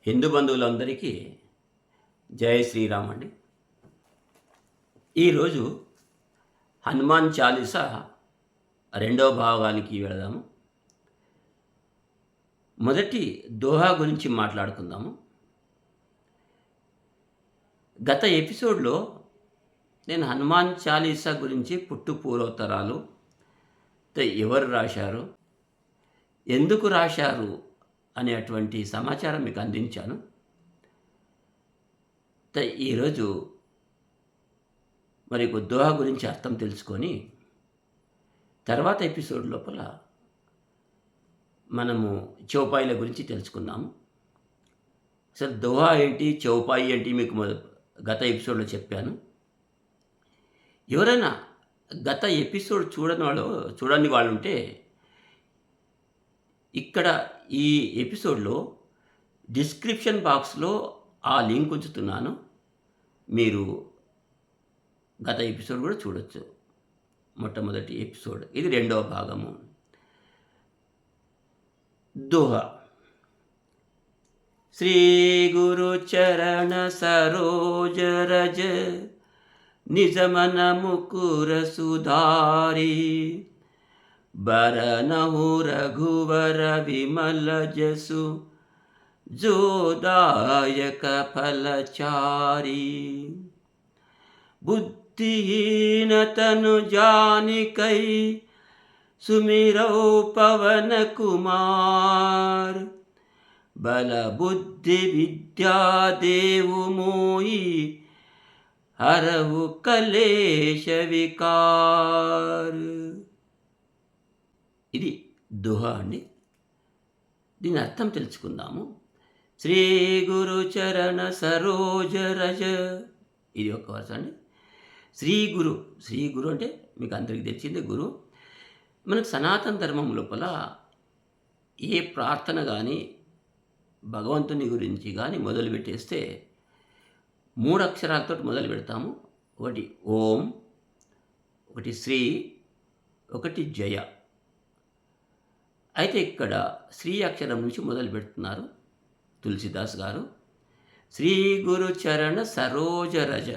హిందూ బంధువులందరికీ జై శ్రీరామ్ అండి. ఈరోజు హనుమాన్ చాలీసా రెండవ భాగానికి వెళదాము. మొదటి దోహా గురించి మాట్లాడుకుందాము. గత ఎపిసోడ్లో నేను హనుమాన్ చాలీసా గురించి పుట్టు పూర్వోత్తరాలు, ఎవరు రాశారు, ఎందుకు రాశారు అనేటువంటి సమాచారం మీకు అందించాను. ఈరోజు మరి దోహా గురించి అర్థం తెలుసుకొని తర్వాత ఎపిసోడ్ లోపల మనము చౌపాయిల గురించి తెలుసుకుందాము. అసలు దోహా ఏంటి, చౌపాయి ఏంటి మీకు గత ఎపిసోడ్లో చెప్పాను. ఎవరైనా గత ఎపిసోడ్ చూడని వాళ్ళు ఉంటే ఇక్కడ ఈ ఎపిసోడ్లో డిస్క్రిప్షన్ బాక్స్లో ఆ లింక్ ఉంచుతున్నాను. మీరు గత ఎపిసోడ్ కూడా చూడొచ్చు. మొట్టమొదటి ఎపిసోడ్ ఇది రెండవ భాగము. దోహా. శ్రీ గురు చరణ సరోజ రజ నిజమన ముకుర సుధారి బరనహు రఘువర విమల జసు జోదాయక ఫలచారి బుద్ధిహీనతను జానికై సుమిరౌ పవన కుమార్ బల బుద్ధి విద్యా దేవు మోయి హరహు కలేశ వికార్. ఇది దోహా అండి. దీని అర్థం తెలుసుకుందాము. శ్రీ గురు చరణ సరోజ రజ, ఇది ఒక వర్షం అండి. శ్రీ గురు అంటే మీకు అందరికీ తెలిసిందే గురు. మనకు సనాతన ధర్మం లోపల ఏ ప్రార్థన కానీ భగవంతుని గురించి కానీ మొదలు పెట్టేస్తే 3 అక్షరాలతో మొదలు పెడతాము. ఒకటి ఓం, ఒకటి శ్రీ, ఒకటి జయ. అయితే ఇక్కడ శ్రీ అక్షరం నుంచి మొదలు పెడుతున్నారు తులసిదాస్ గారు. శ్రీ గురు చరణ సరోజ రజ.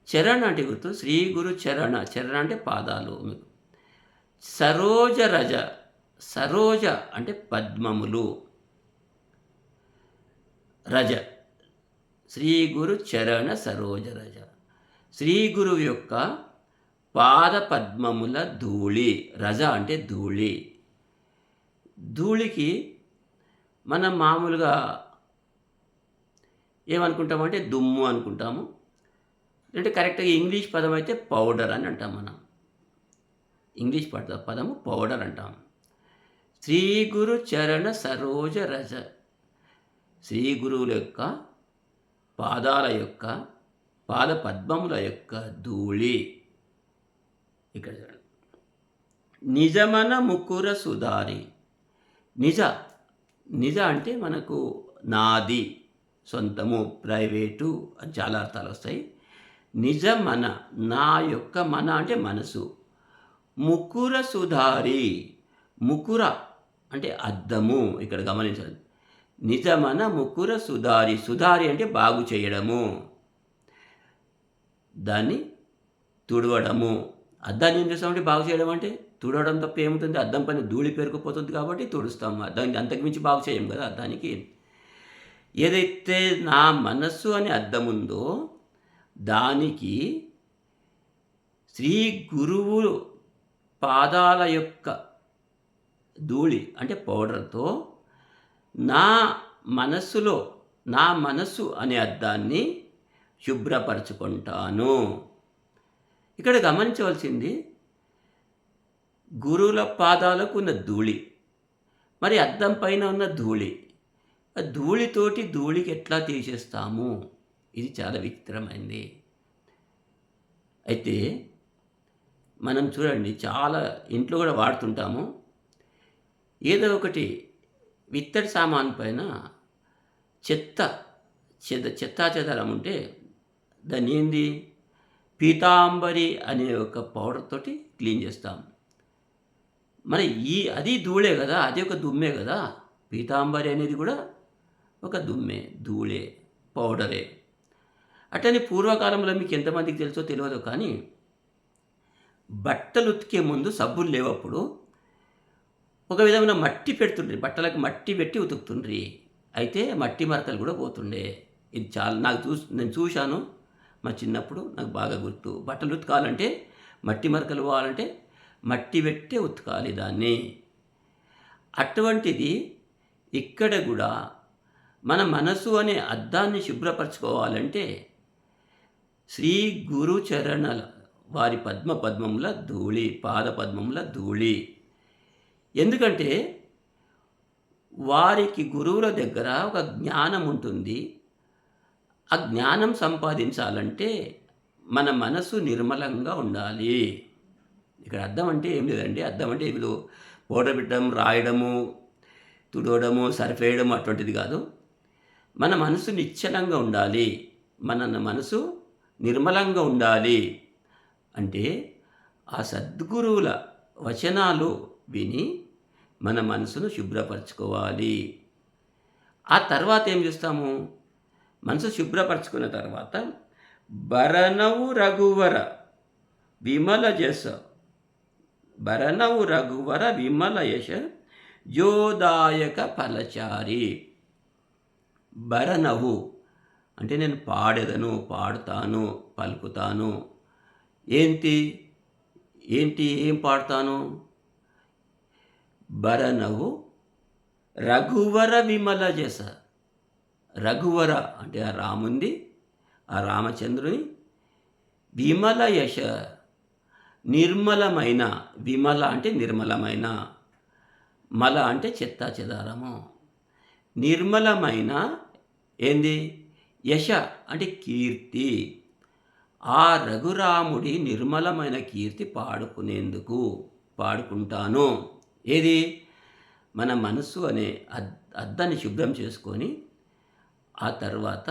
చరణ అంటే గుర్తు, శ్రీ గురు చరణ అంటే పాదాలు మీకు. సరోజ రజ, సరోజ అంటే పద్మములు. రజ, శ్రీ గురు చరణ సరోజ రజ, శ్రీ గురువు యొక్క పాద పద్మముల ధూళి. రజ అంటే ధూళి. ధూళికి మనం మామూలుగా ఏమనుకుంటామంటే దుమ్ము అనుకుంటాము. అంటే కరెక్ట్గా ఇంగ్లీష్ పదం అయితే పౌడర్ అని అంటాం. మనం ఇంగ్లీష్ పదము పౌడర్ అంటాం. శ్రీ గురు చరణ సరోజ రజ, శ్రీ గురువుల యొక్క పాదాల యొక్క పాద పద్మముల యొక్క ధూళి. ఇక్కడ చూడండి. నిజమన ముకుర సుధారి. నిజ అంటే మనకు నాది, సొంతము, ప్రైవేటు అని చాలా అర్థాలు వస్తాయి. నిజమన, నా యొక్క మన అంటే మనసు. ముకుర సుధారి, ముకుర అంటే అద్దము. ఇక్కడ గమనించండి. నిజమన ముకుర సుధారి. సుధారి అంటే బాగు చేయడము, దాన్ని తుడవడము. అద్దాన్ని ఏం చేస్తామంటే బాగు చేయడం అంటే తుడవడం తప్ప ఏముంటుంది? అద్దం పైన ధూళి పేరుకుపోతుంది కాబట్టి తుడుస్తాము. దాన్ని అంతకుమించి బాగు చేయం కదా అద్దానికి. ఏదైతే నా మనస్సు అనే అద్దం ఉందో దానికి శ్రీ గురువు పాదాల యొక్క ధూళి అంటే పౌడర్తో నా మనస్సు అనే అద్దాన్ని శుభ్రపరచుకుంటాను. ఇక్కడ గమనించవలసింది గురువుల పాదాలకు ఉన్న ధూళి, మరి అద్దం పైన ఉన్న ధూళి. ఆ ధూళితోటి ధూళికి ఎట్లా తీసేస్తాము? ఇది చాలా విచిత్రమైంది. అయితే మనం చూడండి, చాలా ఇంట్లో కూడా వాడుతుంటాము. ఏదో ఒకటి ఇత్తడి సామాను పైన చెత్తాచెదారం ఉంటే దాన్ని ఏంది పీతాంబరి అనే ఒక పౌడర్ తోటి క్లీన్ చేస్తాం. మరి అది ధూళే కదా, అది ఒక దుమ్మే కదా. పీతాంబరి అనేది కూడా ఒక దుమ్మె, ధూళే, పౌడరే. అట్లనే పూర్వకాలంలో మీకు ఎంతమందికి తెలుసో తెలియదు కానీ బట్టలు ఉతికే ముందు సబ్బులు లేవప్పుడు ఒక విధమైన మట్టి పెడుతుండ్రి, బట్టలకు మట్టి పెట్టి ఉతుకుతుండ్రి. అయితే మట్టి మరకలు కూడా పోతుండే. ఇది చాలా నేను చూశాను మా చిన్నప్పుడు, నాకు బాగా గుర్తు. బట్టలు ఉతకాలంటే మట్టి మరకలు పోవాలంటే మట్టి పెట్టి ఉతకాలి దాన్ని. అటువంటిది ఇక్కడ కూడా మన మనసు అనే అద్దాన్ని శుభ్రపరచుకోవాలంటే శ్రీ గురు చరణల వారి పద్మముల ధూళి, పాద పద్మముల ధూళి. ఎందుకంటే వారికి గురువుల దగ్గర ఒక జ్ఞానం ఉంటుంది. ఆ జ్ఞానం సంపాదించాలంటే మన మనసు నిర్మలంగా ఉండాలి. ఇక్కడ అర్థం అంటే ఏం లేదండి. అర్థం అంటే వీళ్ళు పౌడర్ పెట్టడం, రాయడము, తుడవడము, సరిపేయడము అటువంటిది కాదు. మన మనసు నిశ్చలంగా ఉండాలి, మన మనసు నిర్మలంగా ఉండాలి. అంటే ఆ సద్గురువుల వచనాలు విని మన మనసును శుభ్రపరచుకోవాలి. ఆ తర్వాత ఏం చేస్తాము? మనసు శుభ్రపరచుకున్న తర్వాత భరణవు రఘువర విమల జస, భరణవు రఘువర విమల యశ జోదాయక ఫలచారి. భరణవు అంటే నేను పాడెదను, పాడుతాను, పలుకుతాను. ఏం పాడతాను? భరణవు రఘువర విమల జస. రఘువర అంటే ఆ రాముంది, ఆ రామచంద్రుని, విమల యశ నిర్మలమైన, విమల అంటే నిర్మలమైన, మల అంటే చెత్తా చెదారము, నిర్మలమైన యశ అంటే కీర్తి. ఆ రఘురాముడి నిర్మలమైన కీర్తి పాడుకుంటాను. మన మనస్సు అనే అద్దాన్ని శుభ్రం చేసుకొని ఆ తర్వాత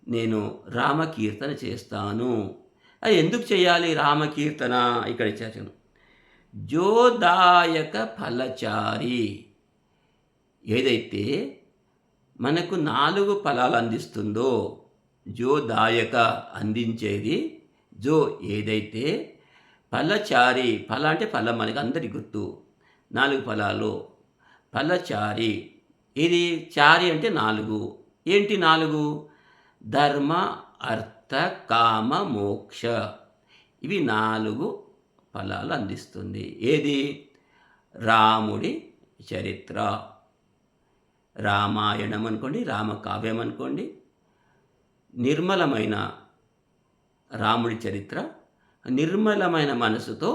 నేను రామకీర్తన చేస్తాను. అది ఎందుకు చేయాలి రామకీర్తన? ఇక్కడ ఇచ్చాను. జోదాయక ఫలచారి. ఏదైతే మనకు 4 ఫలాలు అందిస్తుందో, జోదాయక అందించేది, ఏదైతే ఫలచారి, ఫల అంటే ఫలం మనకి అందరి గుర్తు, 4 ఫలాలు. ఫలచారి, ఇది చారి అంటే 4. ఏంటి 4? ధర్మ, అర్థ, కామ, మోక్ష. ఇవి 4 ఫలాలు అందిస్తుంది. రాముడి చరిత్ర, రామాయణం అనుకోండి, రామకావ్యం అనుకోండి, నిర్మలమైన రాముడి చరిత్ర, నిర్మలమైన మనసుతో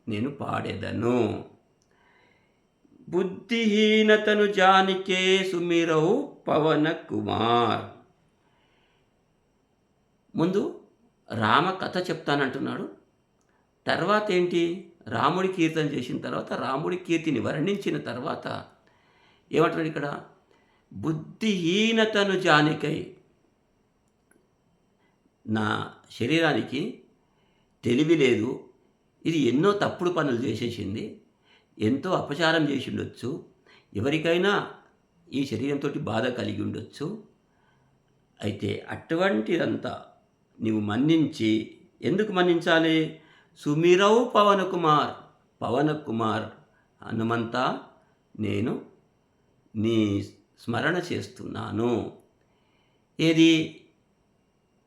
నేను పాడేదను. బుద్ధిహీనతను జానికే సుమిరవు పవన కుమార్. ముందు రామ కథ చెప్తానంటున్నాడు. తర్వాత ఏంటి? రాముడి కీర్తన చేసిన తర్వాత, రాముడి కీర్తిని వర్ణించిన తర్వాత ఏమంటున్నాడు ఇక్కడ? బుద్ధిహీనతను జానికై, నా శరీరానికి తెలివి లేదు, ఇది ఎన్నో తప్పుడు పనులు చేసేసింది, ఎంతో అపచారం చేసి ఉండొచ్చు, ఎవరికైనా ఈ శరీరంతో బాధ కలిగి ఉండొచ్చు. అయితే అటువంటిదంతా నీవు మన్నించి, ఎందుకు మన్నించాలి? సుమిరవు పవన కుమార్ హనుమంత, నేను నీ స్మరణ చేస్తున్నాను.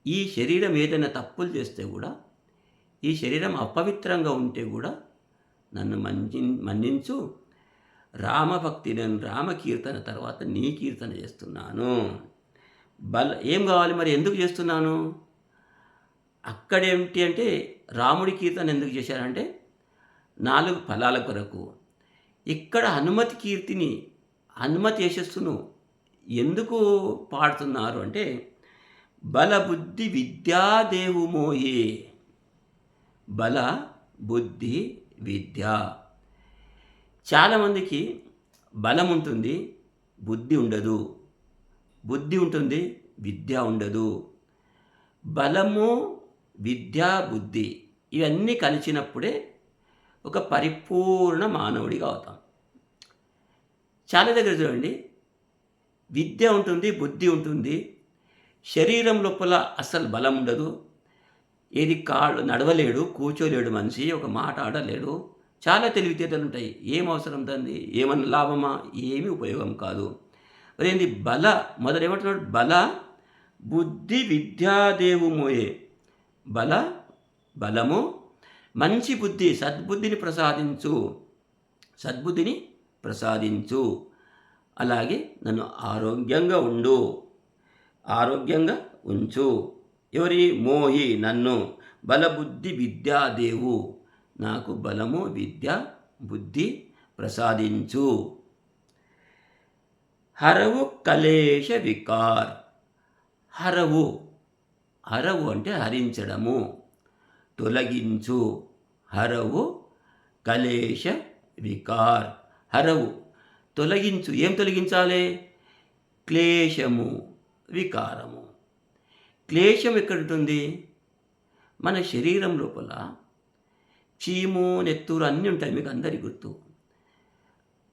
ఈ శరీరం ఏదైనా తప్పులు చేస్తే కూడా, ఈ శరీరం అపవిత్రంగా ఉంటే కూడా నన్ను మన్నించు. రామభక్తి, నేను రామకీర్తన తర్వాత నీ కీర్తన చేస్తున్నాను. ఏం కావాలి మరి? ఎందుకు చేస్తున్నాను? అక్కడేమిటి అంటే రాముడి కీర్తన ఎందుకు చేశారంటే 4 ఫలాల కొరకు. ఇక్కడ హనుమతి యశస్సును ఎందుకు పాడుతున్నారు అంటే బల బుద్ధి విద్యాదేవు మోయే. బల బుద్ధి విద్య. చాలామందికి బలం ఉంటుంది, బుద్ధి ఉండదు. బుద్ధి ఉంటుంది, విద్య ఉండదు. బలము, విద్య, బుద్ధి ఇవన్నీ కలిసినప్పుడే ఒక పరిపూర్ణ మానవుడిగా అవుతాం. చాలా దగ్గర చూడండి, విద్య ఉంటుంది, బుద్ధి ఉంటుంది. శరీరం లోపల అస్సలు బలం ఉండదు. ఏది కాళ్ళు నడవలేడు, కూర్చోలేడు మనిషి, ఒక మాట ఆడలేడు. చాలా తెలివితేటలు ఉంటాయి. ఏం అవసరం దాన్ని? ఏమన్నా లాభమా? ఏమీ ఉపయోగం కాదు. మరేంది మొదలు ఏమంటున్నాడు? బల బుద్ధి విద్యాదేవుమోయే. బలము, మంచి బుద్ధి, సద్బుద్ధిని ప్రసాదించు. అలాగే నన్ను ఆరోగ్యంగా ఉంచు. ఎవరి? మోహి, నన్ను. బలబుద్ధి విద్యాదేవు, నాకు బలము, విద్య, బుద్ధి ప్రసాదించు. హరవు కలేశ వికార్. హరవు అంటే హరించడము, తొలగించు. హరవు కలేశ వికార్. హరవు తొలగించు. ఏం తొలగించాలి? క్లేశము, వికారము. క్లేశం ఎక్కడుంటుంది? మన శరీరం లోపల చీము, నెత్తూరు అన్నీ ఉంటాయి, మీకు అందరికీ గుర్తు.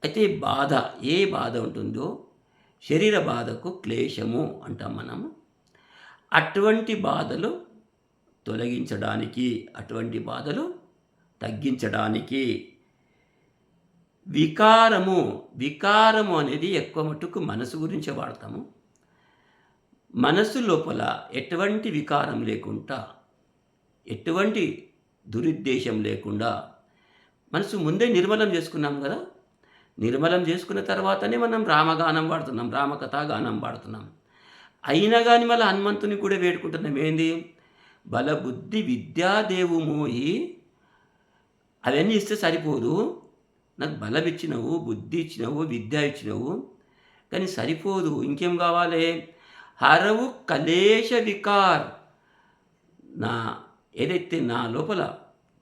అయితే ఏ బాధ ఉంటుందో శరీర బాధకు క్లేశము అంటాం మనము. అటువంటి బాధలు తొలగించడానికి, అటువంటి బాధలు తగ్గించడానికి వికారము అనేది ఎక్కువ మట్టుకు మనసు గురించే వాడతాము. మనసు లోపల ఎటువంటి వికారం లేకుండా, ఎటువంటి దురుద్దేశం లేకుండా మనసు ముందే నిర్మలం చేసుకున్నాం కదా. నిర్మలం చేసుకున్న తర్వాతనే మనం రామగానం వాడుతున్నాం, రామకథాగానం వాడుతున్నాం. అయినా కానీ మళ్ళీ హనుమంతుని కూడా వేడుకుంటున్నాం. ఏంది? బలబుద్ధి విద్యాదేవు మోయి. అవన్నీ ఇస్తే సరిపోదు. నాకు బలం ఇచ్చినవు, బుద్ధి ఇచ్చినవు, విద్య ఇచ్చినవు, కానీ సరిపోదు. ఇంకేం కావాలి? హరవు కలేశ వికార్. ఏదైతే నా లోపల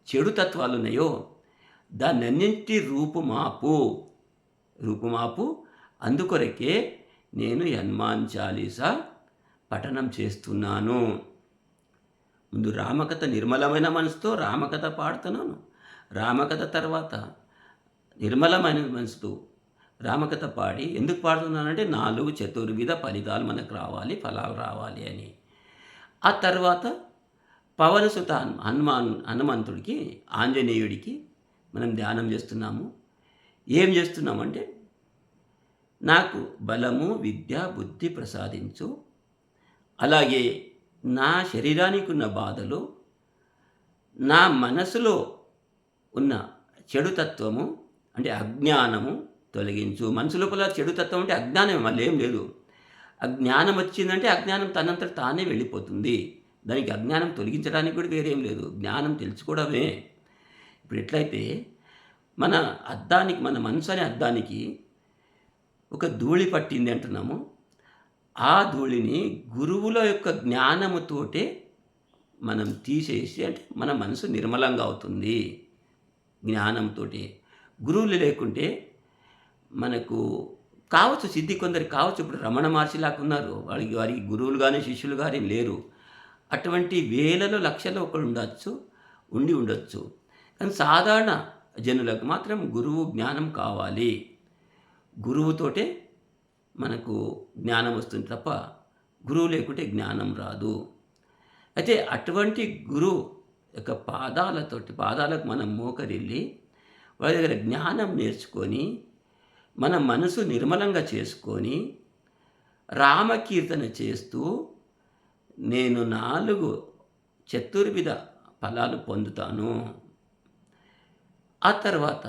చెడు తత్వాలు ఉన్నాయో దాన్నన్నింటి రూపుమాపు. అందుకొరకే నేను హనుమాన్ చాలీసా పఠనం చేస్తున్నాను. ముందు రామకథ, నిర్మలమైన మనసుతో రామకథ పాడుతున్నాను. రామకథ తర్వాత నిర్మలమైన మనసుతో రామకథ పాడి ఎందుకు పాడుతున్నానంటే 4 చతుర్విధ ఫలితాలు మనకు రావాలి, ఫలాలు రావాలి అని. ఆ తర్వాత పవనసుత హనుమంతుడికి, ఆంజనేయుడికి మనం ధ్యానం చేస్తున్నాము. ఏం చేస్తున్నామంటే, నాకు బలము, విద్య, బుద్ధి ప్రసాదించు. అలాగే నా శరీరానికి ఉన్న బాధలు, నా మనసులో ఉన్న చెడుతత్వము అంటే అజ్ఞానము తొలగించు. మనసు లోపల చెడుతత్వం అంటే అజ్ఞానం, మళ్ళీ ఏం లేదు. అజ్ఞానం వచ్చిందంటే అజ్ఞానం తనంతట తానే వెళ్ళిపోతుంది. దానికి అజ్ఞానం తొలగించడానికి కూడా వేరేం లేదు, జ్ఞానం తెలుసుకోవడమే. ఇప్పుడు ఎట్లయితే మన మనసు అనే అద్దానికి ఒక ధూళి పట్టింది అంటున్నాము. ఆ ధూళిని గురువుల యొక్క జ్ఞానముతోటే మనం తీసేసి, అంటే మన మనసు నిర్మలంగా అవుతుంది జ్ఞానంతో. గురువులు లేకుంటే మనకు కావచ్చు, సిద్ధి కొందరికి కావచ్చు. ఇప్పుడు రమణ మహర్షి లాగా ఉన్నారు, వారికి గురువులు కానీ శిష్యులు కానీ లేరు. అటువంటి వేలలో లక్షల్లో ఒకడు ఉండొచ్చు. కానీ సాధారణ జనులకు మాత్రం గురువు జ్ఞానం కావాలి. గురువుతోటే మనకు జ్ఞానం వస్తుంది తప్ప గురువు లేకుంటే జ్ఞానం రాదు. అయితే అటువంటి గురువు యొక్క పాదాలకు మనం మోకరిల్లి వాళ్ళ దగ్గర జ్ఞానం నేర్చుకొని మన మనసు నిర్మలంగా చేసుకొని రామకీర్తన చేస్తూ నేను 4 చతుర్విధ ఫలాలు పొందుతాను. ఆ తర్వాత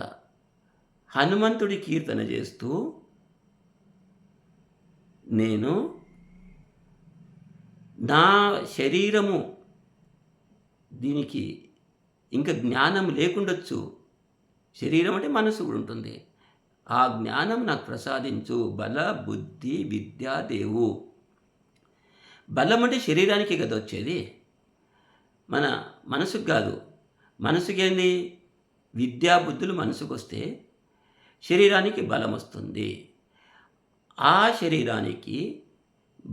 హనుమంతుడి కీర్తన చేస్తూ నేను నా శరీరము దీనికి ఇంకా జ్ఞానం లేకుండొచ్చు. శరీరం అంటే మనసు కూడా ఉంటుంది. ఆ జ్ఞానం నాకు ప్రసాదించు. బల బుద్ధి విద్యాదేవు. బలం అంటే శరీరానికి కదా వచ్చేది, మన మనసుకు కాదు. మనసుకి ఏంది? విద్యా బుద్ధులు మనసుకు వస్తే శరీరానికి బలం వస్తుంది. ఆ శరీరానికి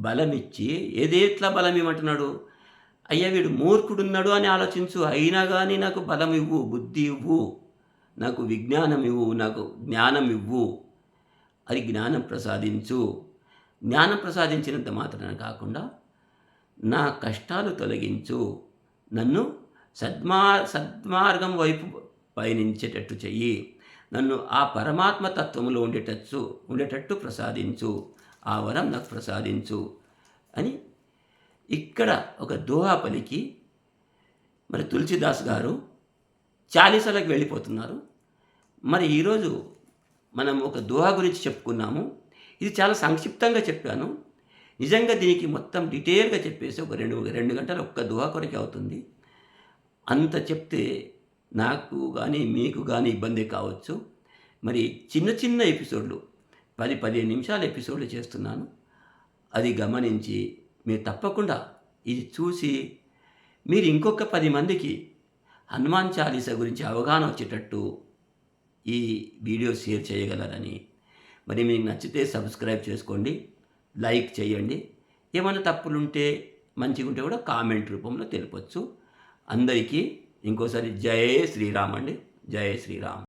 బలమిచ్చి ఎట్లా బలం ఇవ్వమంటున్నాడు? అయ్యా వీడు మూర్ఖుడున్నాడు అని ఆలోచించు, అయినా కానీ నాకు బలం ఇవ్వు, బుద్ధి ఇవ్వు, నాకు విజ్ఞానం ఇవ్వు, నాకు జ్ఞానం ఇవ్వు, అది జ్ఞానం ప్రసాదించు. జ్ఞానం ప్రసాదించినంత మాత్రాన కాకుండా నా కష్టాలు తొలగించు, నన్ను సద్మార్గం వైపు పయనించేటట్టు చెయ్యి, నన్ను ఆ పరమాత్మ తత్వములో ఉండేటట్టు ప్రసాదించు, ఆ వరం నాకు ప్రసాదించు అని ఇక్కడ ఒక దోహా పలికి మరి తులసిదాస్ గారు చాలీసాలకు వెళ్ళిపోతున్నారు. మరి ఈరోజు మనం ఒక దోహా గురించి చెప్పుకున్నాము. ఇది చాలా సంక్షిప్తంగా చెప్పాను. నిజంగా దీనికి మొత్తం డీటెయిల్గా చెప్పేసి ఒక 2 గంటలు ఒక్క దోహా కొరకే అవుతుంది. అంత చెప్తే నాకు కానీ మీకు కానీ ఇబ్బంది కావచ్చు. మరి చిన్న చిన్న ఎపిసోడ్లు 10-15 నిమిషాల ఎపిసోడ్లు చేస్తున్నాను. అది గమనించి మీరు తప్పకుండా ఇది చూసి మీరు ఇంకొక 10 మందికి హనుమాన్ చాలీసా గురించి అవగాహన వచ్చేటట్టు ఈ వీడియో షేర్ చేయగలరని. మరి మీకు నచ్చితే సబ్స్క్రైబ్ చేసుకోండి, లైక్ చేయండి. ఏమైనా తప్పులుంటే మంచిగా ఉంటే కూడా కామెంట్ రూపంలో తెలపొచ్చు. అందరికీ ఇంకోసారి జై శ్రీరామ్ అండి. జై శ్రీరామ్.